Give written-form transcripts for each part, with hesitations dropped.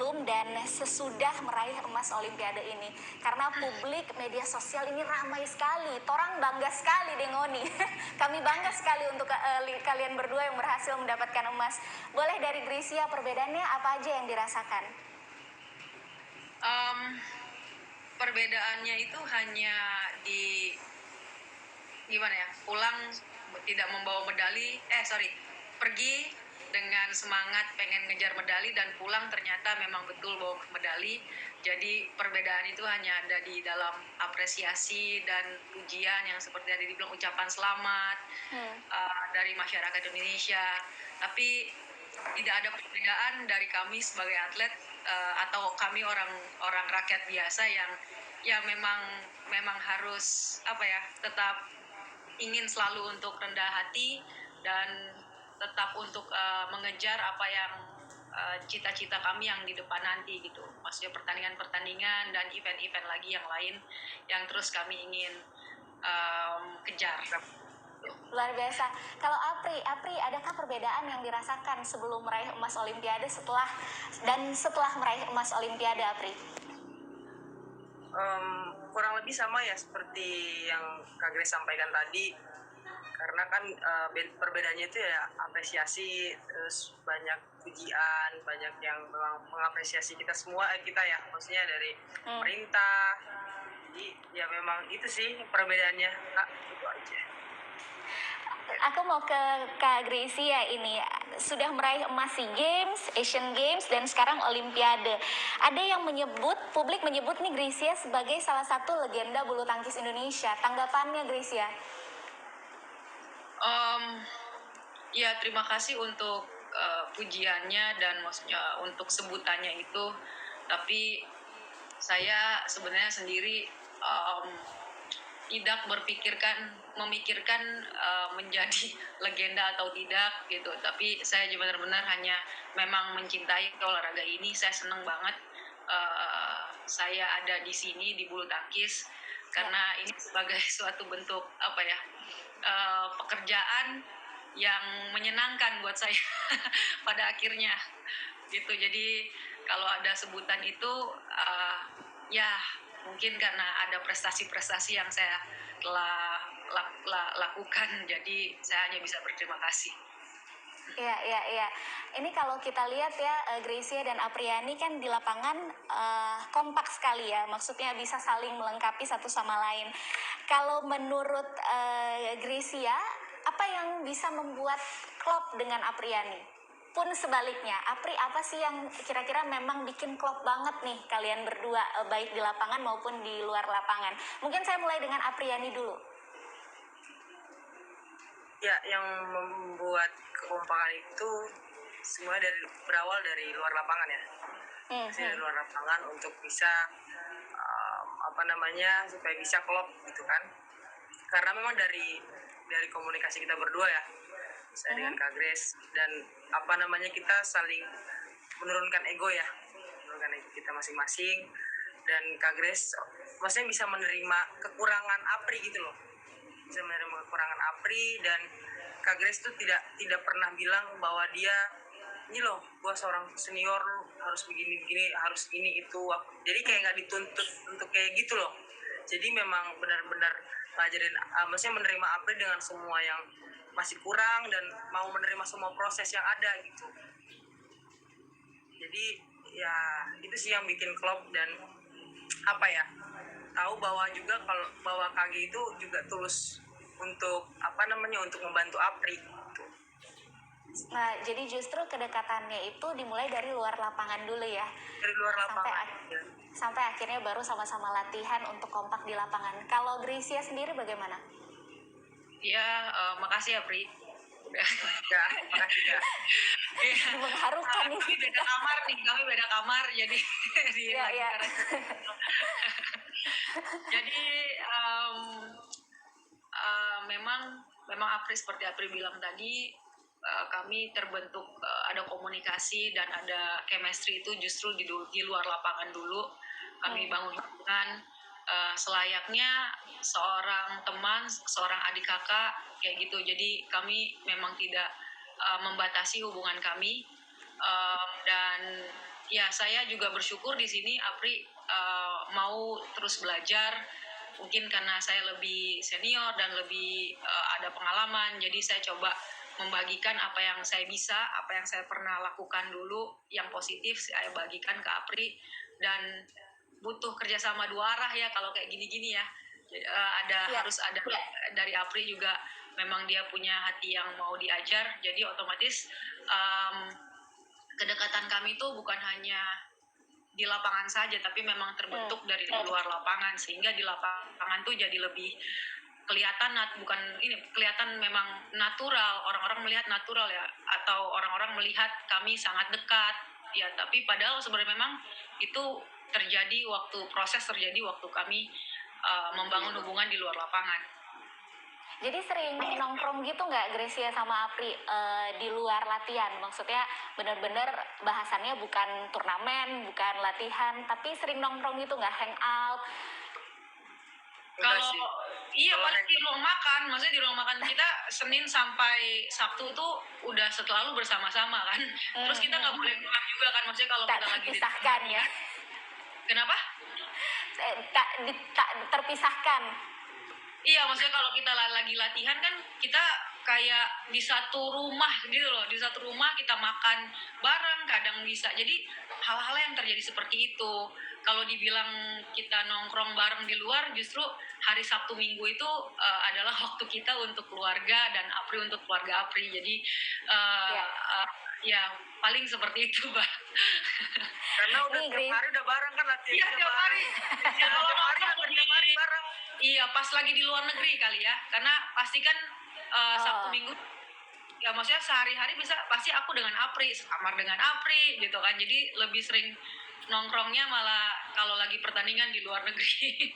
sebelum dan sesudah meraih emas Olimpiade ini. Karena publik media sosial ini ramai sekali. Torang bangga sekali Dengoni. Kami bangga sekali untuk kalian berdua yang berhasil mendapatkan emas. Boleh dari Grisia, perbedaannya apa aja yang dirasakan? Perbedaannya itu hanya di gimana ya, pulang tidak membawa medali, pergi dengan semangat pengen ngejar medali dan pulang ternyata memang betul bawa medali. Jadi perbedaan itu hanya ada di dalam apresiasi dan pujian yang seperti tadi dibilang ucapan selamat dari masyarakat Indonesia. Tapi tidak ada perbedaan dari kami sebagai atlet atau kami orang rakyat biasa yang memang harus tetap ingin selalu untuk rendah hati dan tetap untuk mengejar apa yang cita-cita kami yang di depan nanti gitu. Maksudnya pertandingan-pertandingan dan event-event lagi yang lain yang terus kami ingin kejar. Luar biasa. Kalau Apri, adakah perbedaan yang dirasakan sebelum meraih emas Olimpiade setelah meraih emas Olimpiade, Apri? Kurang lebih sama ya seperti yang Kak Grace sampaikan tadi, karena kan perbedaannya itu ya apresiasi, terus banyak pujian, banyak yang memang mengapresiasi kita semua, maksudnya dari pemerintah. Jadi ya memang itu sih perbedaannya, Kak, itu aja. Aku mau ke Kak Gracia ini. Sudah meraih emas SEA Games, Asian Games, dan sekarang Olimpiade. Ada yang publik menyebut nih Gracia sebagai salah satu legenda bulu tangkis Indonesia. Tanggapannya Gracia? Ya, terima kasih untuk pujiannya dan maksudnya untuk sebutannya itu. Tapi saya sebenarnya sendiri tidak memikirkan menjadi legenda atau tidak gitu. Tapi saya benar-benar hanya memang mencintai olahraga ini. Saya senang banget saya ada di sini di bulu tangkis karena ini sebagai suatu bentuk pekerjaan yang menyenangkan buat saya pada akhirnya gitu. Jadi kalau ada sebutan itu ya mungkin karena ada prestasi-prestasi yang saya telah lakukan, jadi saya hanya bisa berterima kasih. Iya. Ini kalau kita lihat ya, Gracia dan Apriani kan di lapangan kompak sekali ya. Maksudnya bisa saling melengkapi satu sama lain. Kalau menurut Gracia, apa yang bisa membuat klop dengan Apriani? Pun sebaliknya, Apri, apa sih yang kira-kira memang bikin klop banget nih kalian berdua, baik di lapangan maupun di luar lapangan? Mungkin saya mulai dengan Apriani dulu. Ya, yang membuat kekompakan itu semua berawal dari luar lapangan ya. Dari luar lapangan untuk bisa supaya bisa klop gitu kan. Karena memang dari komunikasi kita berdua ya, saya dengan Kak Grace, dan kita saling menurunkan ego kita masing-masing, dan Kak Grace maksudnya bisa menerima kekurangan Apri gitu loh, bisa menerima kekurangan Apri, dan Kak Grace tuh tidak pernah bilang bahwa dia ini loh, gua seorang senior, lu harus begini harus ini itu. Jadi kayak nggak dituntut untuk kayak gitu loh. Jadi memang benar-benar ngajarin, maksudnya menerima Apri dengan semua yang masih kurang dan mau menerima semua proses yang ada gitu. Jadi ya itu sih yang bikin klop, dan tahu bahwa juga bahwa KG itu juga tulus untuk untuk membantu Apri gitu. Nah, jadi justru kedekatannya itu dimulai dari luar lapangan dulu ya. Dari luar lapangan. Sampai akhirnya baru sama-sama latihan untuk kompak di lapangan. Kalau Gracia sendiri bagaimana? Ya, makasih ya Pri. Ya, makasih ya. Mengharukan nih. Kami beda kamar jadi Iya. Jadi memang Apri seperti Apri bilang tadi, kami terbentuk ada komunikasi dan ada chemistry itu justru di luar lapangan dulu. Kami bangun hubungan selayaknya seorang teman, seorang adik kakak kayak gitu. Jadi kami memang tidak membatasi hubungan kami, dan ya saya juga bersyukur di sini Apri mau terus belajar. Mungkin karena saya lebih senior dan lebih ada pengalaman, jadi saya coba membagikan apa yang saya bisa, apa yang saya pernah lakukan dulu, yang positif saya bagikan ke Apri. Dan butuh kerjasama dua arah ya kalau kayak gini-gini ya. Harus ada dari Apri juga, memang dia punya hati yang mau diajar, jadi otomatis kedekatan kami itu bukan hanya di lapangan saja, tapi memang terbentuk dari luar lapangan, sehingga di lapangan tuh jadi lebih kelihatan kelihatan memang natural, orang-orang melihat natural ya, atau orang-orang melihat kami sangat dekat ya, tapi padahal sebenarnya memang itu proses terjadi waktu kami membangun hubungan di luar lapangan. Jadi sering nongkrong gitu nggak Gracia sama Apri di luar latihan? Maksudnya benar-benar bahasannya bukan turnamen, bukan latihan, tapi sering nongkrong gitu nggak, hangout? Kalau pasti di ruang makan, maksudnya di ruang makan kita Senin sampai Sabtu itu udah selalu bersama-sama kan. Terus kita nggak boleh keluar juga kan, maksudnya kalau kita lagi terpisahkan ya. Kenapa? Tak terpisahkan. Iya, maksudnya kalau kita lagi latihan kan kita kayak di satu rumah gitu loh. Di satu rumah kita makan bareng, kadang bisa. Jadi hal-hal yang terjadi seperti itu. Kalau dibilang kita nongkrong bareng di luar, justru hari Sabtu Minggu itu adalah waktu kita untuk keluarga, dan Apri untuk keluarga Apri. Jadi ya paling seperti itu, Mbak. Karena udah tiap hari udah bareng kan latihan. Iya, tiap hari. Tiap hari bareng. Iya, pas lagi di luar negeri kali ya. Karena pasti kan Sabtu Minggu, ya maksudnya sehari-hari pasti aku dengan Apri, sekamar dengan Apri gitu kan. Jadi lebih sering nongkrongnya malah kalau lagi pertandingan di luar negeri.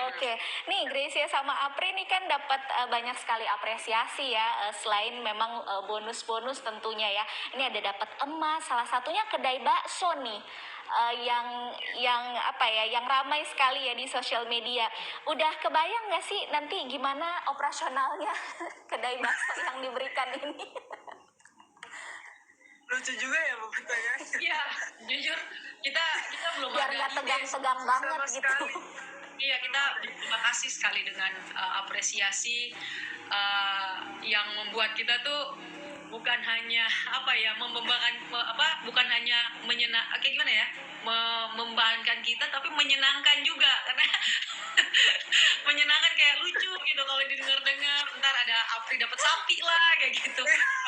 Oke, nih Gracia sama Apri nih kan dapat banyak sekali apresiasi ya, selain memang bonus-bonus tentunya ya. Ini ada dapat emas, salah satunya kedai bakso nih. Yang ramai sekali ya di sosial media. Udah kebayang nggak sih nanti gimana operasionalnya kedai bakso yang diberikan ini? Lucu juga ya pertanyaannya. Iya, jujur kita belum biar nggak tegang-tegang banget gitu. Iya, kita terima kasih sekali dengan apresiasi yang membuat kita tuh bukan hanya bukan hanya membahankan kita, tapi menyenangkan juga, karena menyenangkan kayak lucu gitu kalau didengar-dengar. Ntar ada Apri dapat sapi lah kayak gitu,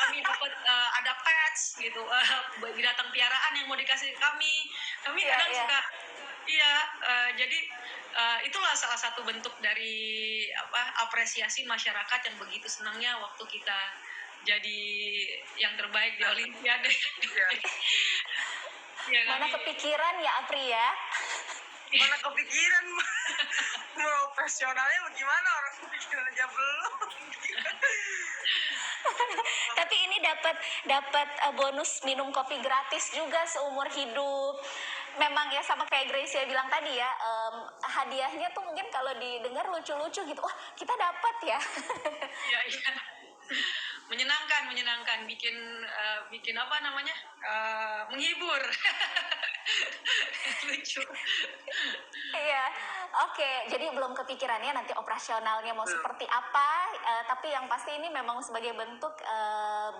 kami dapat ada pets gitu, binatang piaraan yang mau dikasih kami kadang suka jadi itulah salah satu bentuk dari apresiasi masyarakat yang begitu senangnya waktu kita jadi yang terbaik di Olimpiade. Ya, mana kepikiran ya Apri ya? Mana kepikiran profesionalnya bagaimana, orang kepikiran aja belum. Tapi ini dapat bonus minum kopi gratis juga seumur hidup. Memang ya sama kayak Gracia bilang tadi ya, hadiahnya tuh mungkin kalau didengar lucu-lucu gitu. Wah, kita dapat ya. Iya. Menyenangkan, bikin apa namanya? Menghibur. Lucu. Iya, oke. Jadi belum kepikirannya nanti operasionalnya mau seperti apa, tapi yang pasti ini memang sebagai bentuk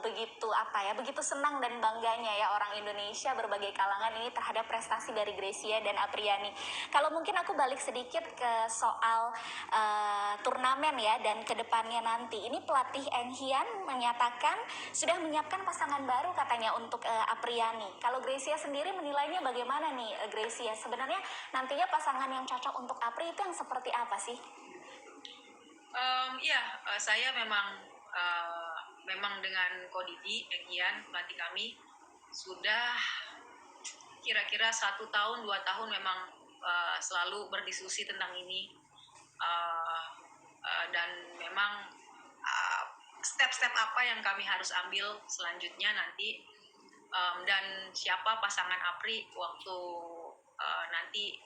begitu senang dan bangganya ya orang Indonesia berbagai kalangan ini terhadap prestasi dari Gracia dan Apriani. Kalau mungkin aku balik sedikit ke soal turnamen ya dan kedepannya nanti. Ini pelatih Enghian menyatakan sudah menyiapkan pasangan baru katanya untuk Apriani. Kalau Gracia sendiri menilainya bagaimana nih Gracia? Sebenarnya nantinya pasangan yang cocok untuk Apri itu yang seperti apa sih? Saya memang dengan Kodidi Enghian, pelatih kami, sudah kira-kira 1 tahun 2 tahun memang selalu berdiskusi tentang ini, dan memang step-step apa yang kami harus ambil selanjutnya nanti, dan siapa pasangan Apri waktu nanti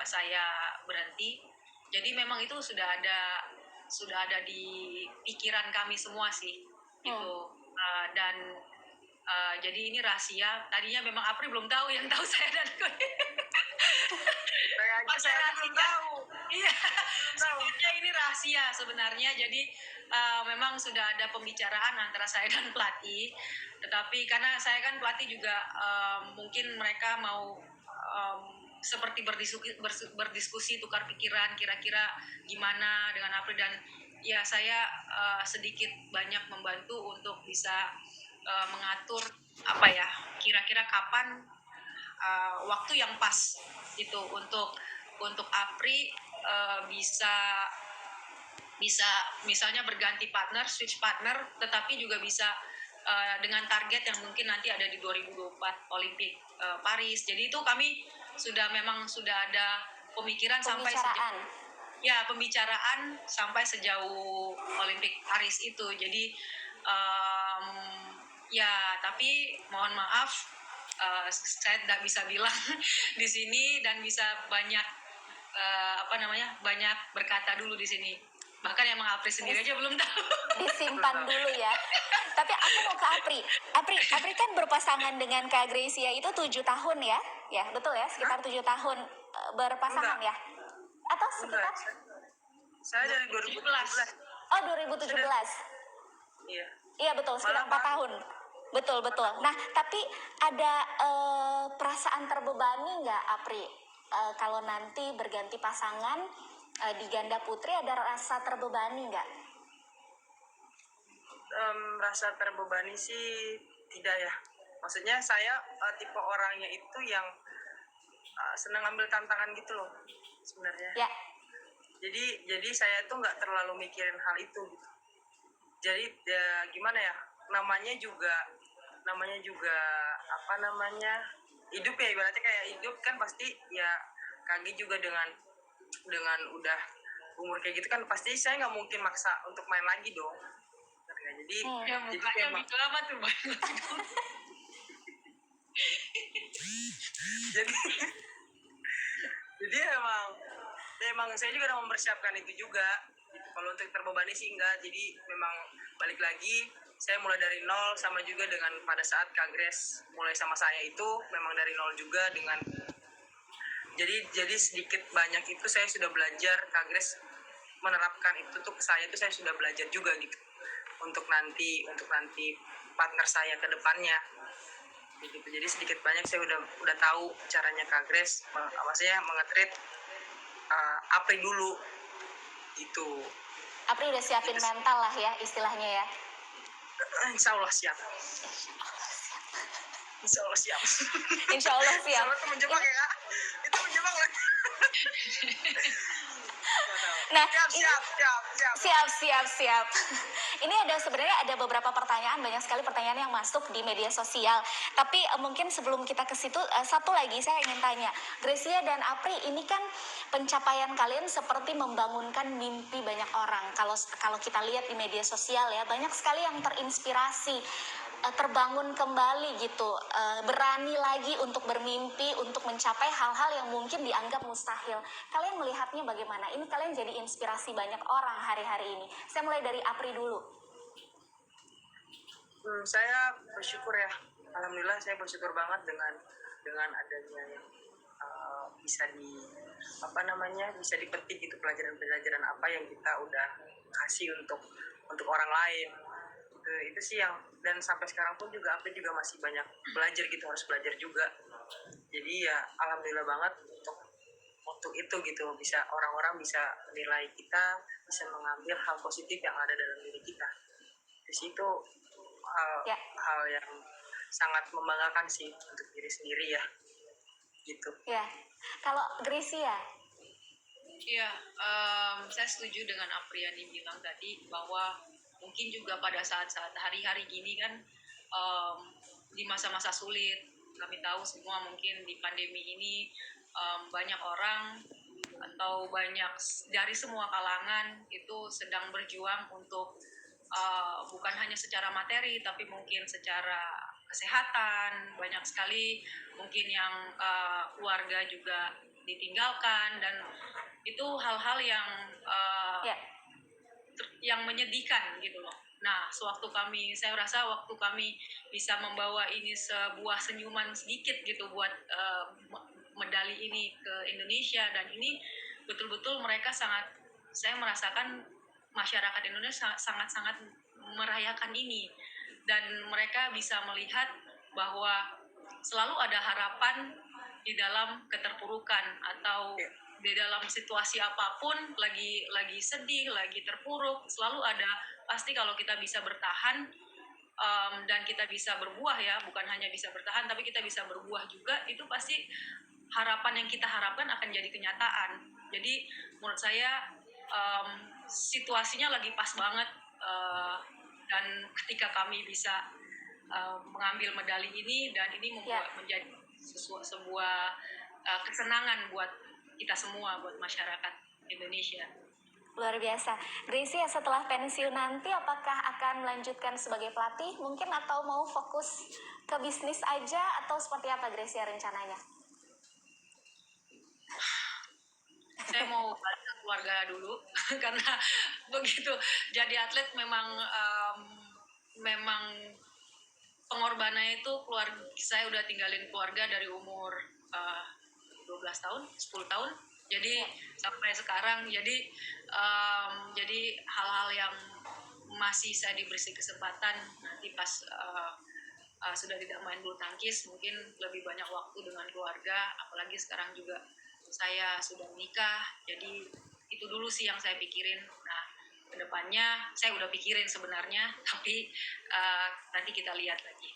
saya berhenti. Jadi memang itu sudah ada di pikiran kami semua sih gitu. Dan Jadi ini rahasia. Tadinya memang Apri belum tahu, yang tahu saya dan Koni. Saya aja belum tahu. Iya, sebenarnya ini rahasia sebenarnya. Jadi memang sudah ada pembicaraan antara saya dan pelatih. Tetapi karena saya kan pelatih juga, mungkin mereka mau seperti berdiskusi tukar pikiran kira-kira gimana dengan April, dan ya saya sedikit banyak membantu untuk bisa mengatur apa ya, kira-kira kapan waktu yang pas itu untuk Apri bisa bisa misalnya berganti partner, switch partner, tetapi juga bisa dengan target yang mungkin nanti ada di 2024 Olimpik Paris. Jadi itu kami memang sudah ada pemikiran sampai pembicaraan sampai sejauh Olimpik Paris itu. Jadi ya, tapi mohon maaf, saya tidak bisa bilang di sini dan bisa banyak banyak berkata dulu di sini. Bahkan emang Apri sendiri aja belum tahu. Disimpan dulu ya. Tapi aku mau ke Apri. Apri kan berpasangan dengan Kak Gracia itu 7 tahun ya? Ya, betul ya? Sekitar 7 tahun berpasangan. Enggak. Ya? Atau sekitar? Enggak. Saya dari 2017. Oh, 2017. Iya. Iya, betul. Sekitar 4 tahun. Betul. Nah, tapi ada perasaan terbebani nggak, Apri? Kalau nanti berganti pasangan di ganda putri, ada rasa terbebani nggak? Rasa terbebani sih tidak ya. Maksudnya saya tipe orangnya itu yang senang ambil tantangan gitu loh sebenarnya. Ya. Jadi saya tuh nggak terlalu mikirin hal itu gitu. Jadi ya gimana ya, namanya juga apa namanya, hidup ya, ibaratnya kayak hidup kan pasti ya. Kagi juga dengan udah umur kayak gitu kan pasti saya nggak mungkin maksa untuk main lagi dong. Jadi ya mukanya gitu amat tuh. jadi emang saya juga udah mempersiapkan itu juga. Kalau untuk terbebani sih enggak. Jadi memang balik lagi, saya mulai dari nol, sama juga dengan pada saat Kak Grace mulai sama saya itu memang dari nol juga. Dengan jadi sedikit banyak itu saya sudah belajar. Kak Grace menerapkan itu tuh ke saya, itu saya sudah belajar juga gitu untuk nanti partner saya ke depannya gitu. Jadi sedikit banyak saya udah tahu caranya Kak Grace, maksudnya mengetrit Apri dulu gitu. Apri udah siapin mental lah ya istilahnya ya. Insya Allah siap. Insya Allah siap. Insya Allah siap. Itu menjebak ya Kak. Itu menjebak lagi. Nah, siap. Ini sebenarnya ada beberapa pertanyaan, banyak sekali pertanyaan yang masuk di media sosial. Tapi mungkin sebelum kita ke situ, satu lagi saya ingin tanya, Gracia dan Apri, ini kan pencapaian kalian seperti membangunkan mimpi banyak orang. Kalau kita lihat di media sosial ya, banyak sekali yang terinspirasi, terbangun kembali gitu, berani lagi untuk bermimpi, untuk mencapai hal-hal yang mungkin dianggap mustahil. Kalian melihatnya bagaimana? Ini kalian jadi inspirasi banyak orang hari-hari ini. Saya mulai dari Apri dulu. Saya bersyukur ya, alhamdulillah saya bersyukur banget dengan adanya bisa dipetik gitu pelajaran apa yang kita udah kasih untuk orang lain. Itu sih yang, dan sampai sekarang pun juga Apri juga masih banyak belajar gitu, harus belajar juga. Jadi ya alhamdulillah banget untuk itu gitu, bisa orang-orang bisa menilai kita, bisa mengambil hal positif yang ada dalam diri kita. Di situ hal yang sangat membanggakan sih untuk diri sendiri ya gitu. Ya, kalau Gracia? Iya, saya setuju dengan Apri yang bilang tadi, bahwa mungkin juga pada saat-saat hari-hari gini kan, di masa-masa sulit, kami tahu semua mungkin di pandemi ini banyak orang atau banyak dari semua kalangan itu sedang berjuang untuk bukan hanya secara materi tapi mungkin secara kesehatan. Banyak sekali mungkin yang keluarga juga ditinggalkan, dan itu hal-hal yang yang menyedihkan gitu loh. Nah, saya rasa waktu kami bisa membawa ini sebuah senyuman sedikit gitu buat medali ini ke Indonesia, dan ini betul-betul saya merasakan masyarakat Indonesia sangat-sangat merayakan ini, dan mereka bisa melihat bahwa selalu ada harapan di dalam keterpurukan, atau di dalam situasi apapun, lagi sedih, lagi terpuruk, selalu ada, pasti kalau kita bisa bertahan, dan kita bisa berbuah ya, bukan hanya bisa bertahan tapi kita bisa berbuah juga, itu pasti harapan yang kita harapkan akan jadi kenyataan. Jadi menurut saya situasinya lagi pas banget, dan ketika kami bisa mengambil medali ini, dan ini menjadi sebuah kesenangan buat kita semua, buat masyarakat Indonesia. Luar biasa. Gracie, setelah pensiun nanti apakah akan melanjutkan sebagai pelatih mungkin, atau mau fokus ke bisnis aja, atau seperti apa Gracie rencananya? Saya mau balik ke keluarga dulu karena begitu jadi atlet memang pengorbanannya itu keluarga. Saya udah tinggalin keluarga dari umur 12 tahun, 10 tahun. Jadi sampai sekarang, jadi hal-hal yang masih saya diberi kesempatan nanti pas sudah tidak main bulu tangkis, mungkin lebih banyak waktu dengan keluarga, apalagi sekarang juga saya sudah menikah, jadi itu dulu sih yang saya pikirin. Nah, kedepannya saya udah pikirin sebenarnya, tapi nanti kita lihat lagi.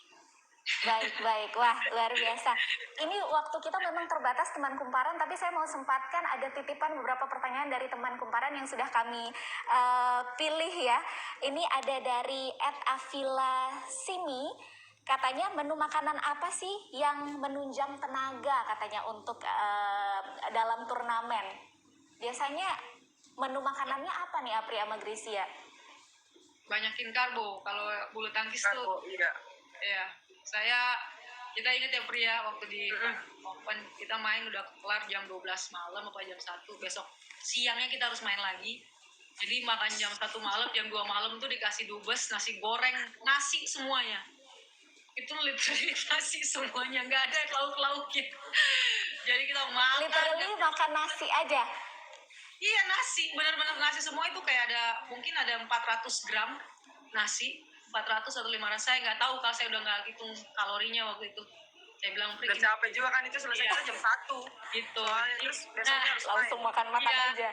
Baik. Wah, luar biasa. Ini waktu kita memang terbatas teman kumparan, tapi saya mau sempatkan ada titipan beberapa pertanyaan dari teman kumparan yang sudah kami pilih ya. Ini ada dari @Avila Simi. Katanya, menu makanan apa sih yang menunjang tenaga katanya untuk dalam turnamen? Biasanya menu makanannya apa nih Apri sama Gracia? Banyakin karbo. Kalau bulu tangkis Karbo, tuh, iya. ya kita ingat ya Pria, waktu di Open kita main udah kelar jam 12 malam apa jam 1, besok siangnya kita harus main lagi. Jadi makan jam 1 malam, jam 2 malam tuh dikasih dubes, nasi goreng, nasi semuanya. Itu literally nasi semuanya, nggak ada lauk-lauknya. Jadi kita makan. Literally makan nasi aja? Iya, nasi, benar-benar nasi semua. Itu kayak mungkin ada 400 gram nasi, 400 atau 500, saya nggak tahu, kalau saya udah nggak hitung kalorinya waktu itu. Saya bilang, Udah capek juga kan, itu selesai jam 1 gitu. soalnya, terus besoknya harus langsung makan aja.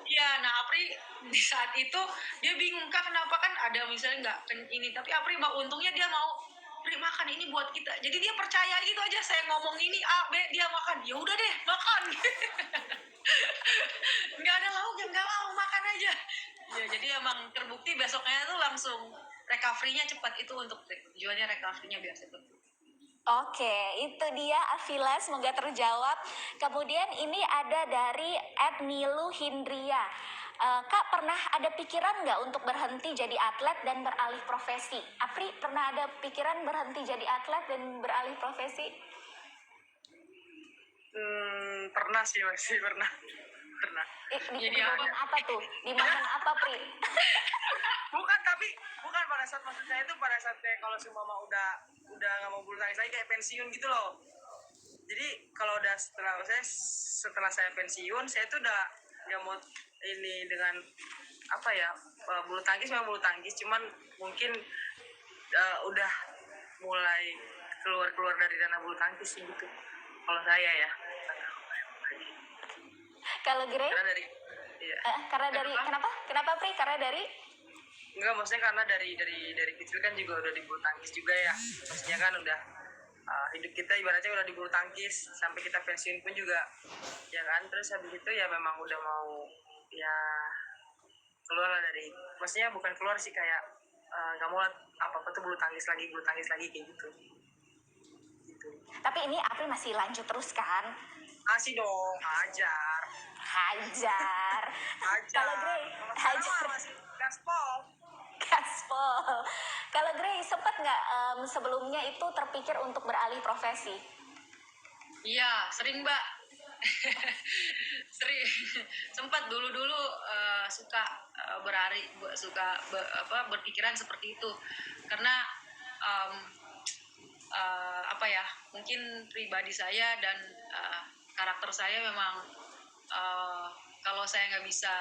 Iya, nah Apri di saat itu dia bingung, kenapa kan ada misalnya nggak ini, tapi Apri untungnya dia mau, Apri makan ini buat kita, jadi dia percaya gitu aja. Saya ngomong ini A B, dia makan, ya udah deh makan. Nggak ada lauk, nggak mau, makan aja ya. Jadi emang terbukti besoknya tuh langsung recovery-nya cepat. Itu untuk tujuannya recovery-nya biar cepat. Oke, itu dia Avila, semoga terjawab. Kemudian ini ada dari @Nilu Hindria. Kak, pernah ada pikiran nggak untuk berhenti jadi atlet dan beralih profesi? Apri, pernah ada pikiran berhenti jadi atlet dan beralih profesi? Pernah sih, masih pernah. Di momen apa tuh? Di momen apa, Pri? bukan pada saat, maksud saya itu pada saat kayak kalau mama udah nggak mau bulu tangkis lagi, kayak pensiun gitu loh. Jadi kalau udah setelah saya pensiun, saya tuh udah nggak mau ini dengan apa ya, bulu tangkis memang bulu tangkis, cuman mungkin udah mulai keluar dari ranah bulu tangkis sih gitu. Kalau saya ya. Kalau Grey? Kenapa Pri? Karena dari? Enggak, maksudnya karena dari kecil kan juga udah di bulu tangkis juga ya. Maksudnya kan udah hidup kita ibaratnya udah di bulu tangkis sampai kita pensiun pun juga, ya kan. Terus habis itu ya memang udah mau ya keluar lah dari, maksudnya bukan keluar sih, kayak nggak mau apa tuh bulu tangkis lagi kayak gitu. Tapi ini April masih lanjut terus kan? Masih dong, hajar. Kalau Grey, hajar. Masih gaspol. Kalau Grey, sempat nggak sebelumnya itu terpikir untuk beralih profesi? Iya, sering Mbak. Sering sempat dulu suka berpikiran seperti itu karena em, apa ya, mungkin pribadi saya dan karakter saya memang kalau saya nggak bisa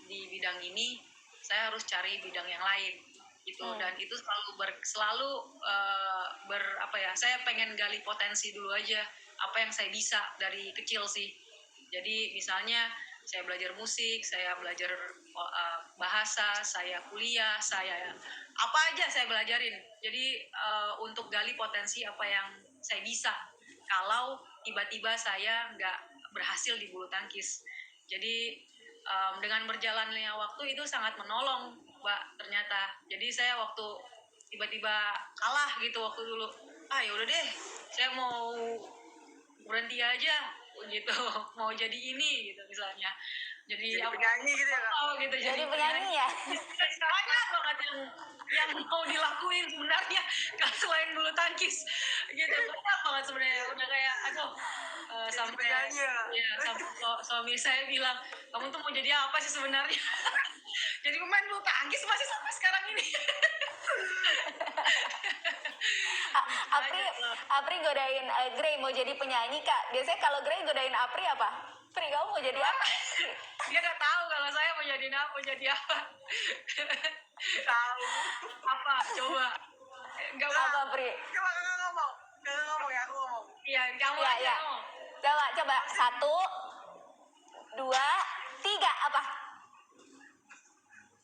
di bidang ini, saya harus cari bidang yang lain gitu. Dan itu saya pengen gali potensi dulu aja apa yang saya bisa dari kecil sih. Jadi misalnya saya belajar musik, saya belajar bahasa, saya kuliah, saya apa aja saya belajarin. Jadi untuk gali potensi apa yang saya bisa kalau tiba-tiba saya nggak berhasil di bulu tangkis. Jadi dengan berjalannya waktu itu sangat menolong, Mbak, ternyata. Jadi saya waktu tiba-tiba kalah gitu waktu dulu, ya udah deh, saya mau berhenti aja gitu, mau jadi ini gitu misalnya. Jadi penyanyi gitu ya, Kak? Oh gitu, Jadi penyanyi ya. banyak banget yang mau dilakuin sebenarnya kan selain bulu tangkis gitu, banyak banget sebenarnya. Udah kayak aduh, sampai penyanyi ya? ya, sampai suami saya bilang, kamu tuh mau jadi apa sih sebenarnya? Jadi pemain bulu tangkis masih sampai sekarang ini. Apri godain Grey mau jadi penyanyi, Kak. Biasanya kalau Grey godain Apri apa? Pri, kamu mau jadi apa? Dia udah tahu kalau saya mau jadi apa. Tahu. Apa coba? Enggak mau. Apa, Pri? Coba kakak ngomong. Kakak ngomong ya, aku ngomong. Iya, kamu Ya, aja ya. ngomong. Coba 1, 2, 3 apa?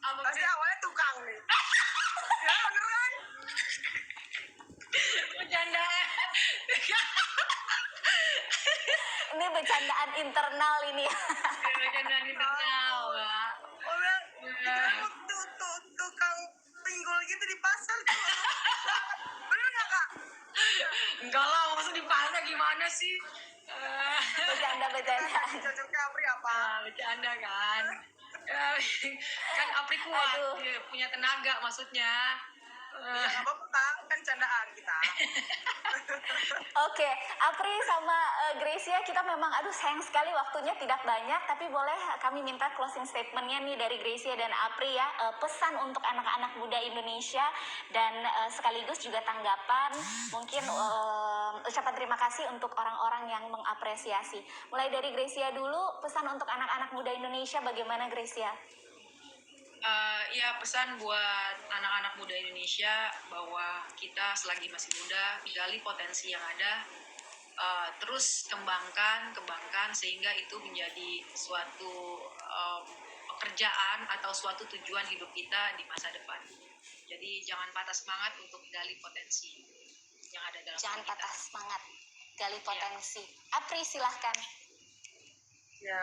Apa Pasti sih? awalnya tukang nih. Ya bener kan? Bercanda. Ini bercandaan internal ini. Bercanda internal, Mbak. Udah, tukang pinggul gitu di pasar tuh. Bener nggak, Kak? Enggak lah, maksud di pasar gimana sih? Bercanda. Cocoknya Apri apa? Bercanda kan. Kan Apri kuat, Aduh. dia punya tenaga maksudnya. Nggak apa-apa, Kak. Kan candaan kita. Oke, Apri sama Gracia, kita memang sayang sekali waktunya tidak banyak, tapi boleh kami minta closing statementnya nih dari Gracia dan Apri ya, pesan untuk anak-anak muda Indonesia dan sekaligus juga tanggapan, mungkin ucapan terima kasih untuk orang-orang yang mengapresiasi. Mulai dari Gracia dulu, pesan untuk anak-anak muda Indonesia bagaimana, Gracia? Ya, pesan buat anak-anak muda Indonesia bahwa kita selagi masih muda, gali potensi yang ada, terus kembangkan sehingga itu menjadi suatu pekerjaan atau suatu tujuan hidup kita di masa depan. Jadi jangan patah semangat untuk gali potensi yang ada dalam Jangan diri kita. patah semangat, gali potensi. Apri, silahkan. Ya,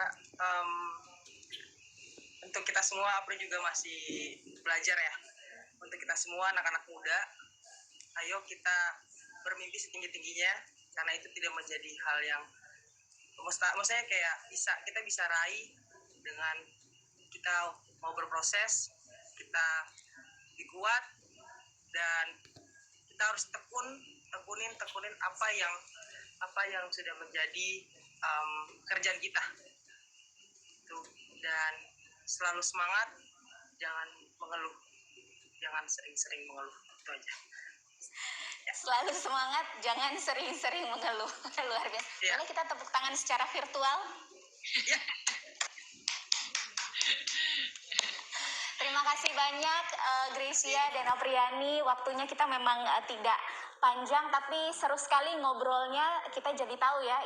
untuk kita semua, Apri juga masih belajar ya. Untuk kita semua anak-anak muda, ayo kita bermimpi setinggi-tingginya, karena itu tidak menjadi hal yang maksudnya kayak kita bisa raih dengan kita mau berproses, kita lebih kuat, dan kita harus tekunin apa yang sudah menjadi kerjaan kita itu. Dan selalu semangat, jangan mengeluh, jangan sering-sering mengeluh, itu aja. Selalu semangat, jangan sering-sering mengeluh. Luar biasa. Ya. Boleh kita tepuk tangan secara virtual? Ya. Terima kasih banyak Gracia dan Apriani. Waktunya kita memang tidak panjang, tapi seru sekali ngobrolnya. Kita jadi tahu ya